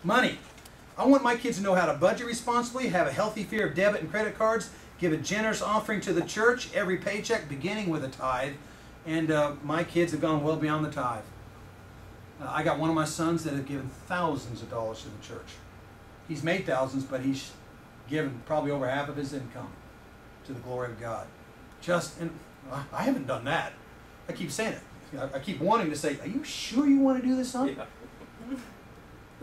Money. I want my kids to know how to budget responsibly, have a healthy fear of debit and credit cards, give a generous offering to the church, every paycheck beginning with a tithe. And my kids have gone well beyond the tithe. I got one of my sons that have given thousands of dollars to the church. He's made thousands, but he's given probably over half of his income to the glory of God. And I haven't done that. I keep saying it. I keep wanting to say, are you sure you want to do this, son? Yeah.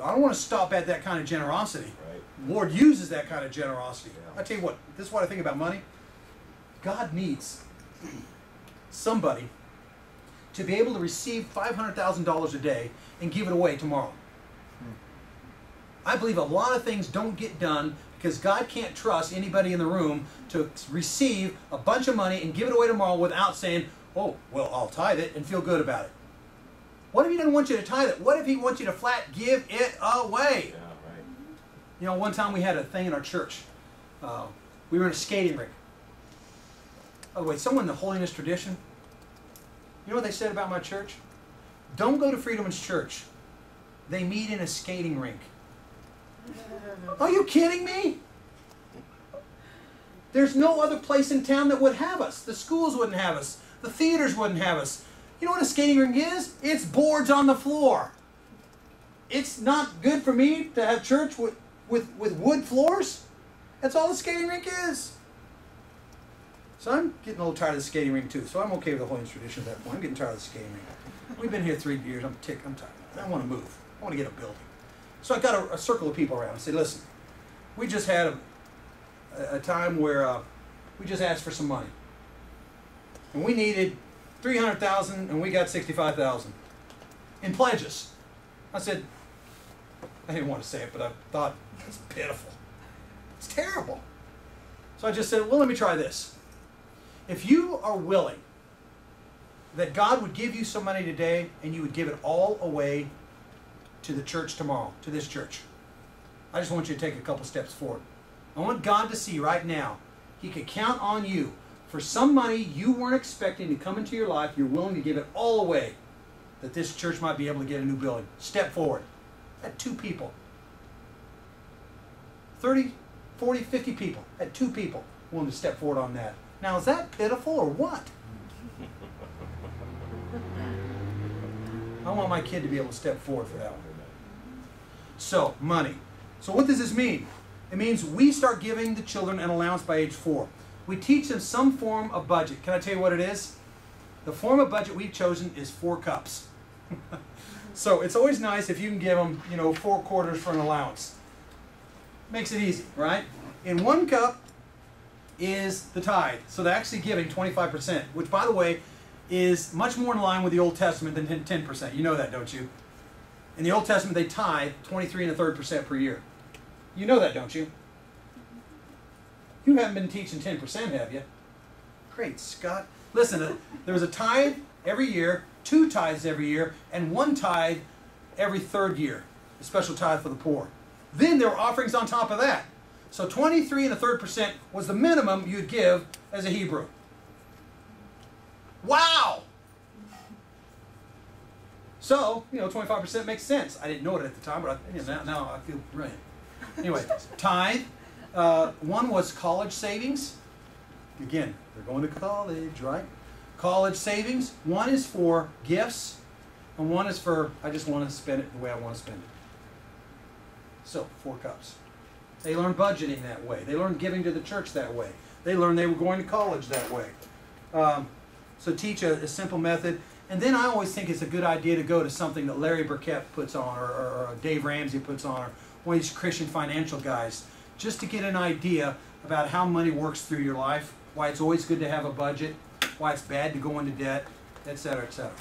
I don't want to stop at that kind of generosity. Right. The Lord uses that kind of generosity. Yeah. I tell you what, this is what I think about money. God needs somebody to be able to receive $500,000 a day and give it away tomorrow. I believe a lot of things don't get done because God can't trust anybody in the room to receive a bunch of money and give it away tomorrow without saying, oh, well, I'll tithe it and feel good about it. What if he doesn't want you to tithe it? What if he wants you to flat give it away? Yeah, right. You know, one time we had a thing in our church. We were in a skating rink. By the way, someone in the holiness tradition, you know what they said about my church? Don't go to Freedom's church. They meet in a skating rink. Are you kidding me? There's no other place in town that would have us. The schools wouldn't have us. The theaters wouldn't have us. You know what a skating rink is? It's boards on the floor. It's not good for me to have church with wood floors. That's all the skating rink is. So I'm getting a little tired of the skating rink too. So I'm okay with the holiness tradition at that point. I'm getting tired of the skating rink. We've been here 3 years. I'm tired. I want to move. I want to get a building. So I got a circle of people around. I said, listen, we just had a time where we just asked for some money. And we needed $300,000 and we got $65,000 in pledges. I said, I didn't want to say it, but I thought, it's pitiful. It's terrible. So I just said, well, let me try this. If you are willing that God would give you some money today and you would give it all away to the church tomorrow, to this church, I just want you to take a couple steps forward. I want God to see right now, He could count on you for some money you weren't expecting to come into your life. You're willing to give it all away that this church might be able to get a new building. Step forward. I had 2 people. 30, 40, 50 people. I had 2 people willing to step forward on that. Now, is that pitiful or what? I want my kid to be able to step forward for that one. So, money. So what does this mean? It means we start giving the children an allowance by age 4. We teach them some form of budget. Can I tell you what it is? The form of budget we've chosen is 4 cups. So it's always nice if you can give them, 4 quarters for an allowance. Makes it easy, right? In 1 cup is the tithe. So they're actually giving 25%, which, by the way, is much more in line with the Old Testament than 10%. You know that, don't you? In the Old Testament, they tithe 23 1/3% per year. You know that, don't you? You haven't been teaching 10%, have you? Great Scott. Listen, there was a tithe every year, 2 tithes every year, and 1 tithe every 3rd year. A special tithe for the poor. Then there were offerings on top of that. So 23 1/3% was the minimum you'd give as a Hebrew. Wow! So, 25% makes sense. I didn't know it at the time, but now I feel brilliant. Anyway, tithe. 1 was college savings. Again, they're going to college, right? College savings. 1 is for gifts, and 1 is for, I just want to spend it the way I want to spend it. So, 4 cups. They learned budgeting that way. They learned giving to the church that way. They learned they were going to college that way. So teach a simple method. And then I always think it's a good idea to go to something that Larry Burkett puts on, or Dave Ramsey puts on, or one of these Christian financial guys, just to get an idea about how money works through your life, why it's always good to have a budget, why it's bad to go into debt, etc., etc.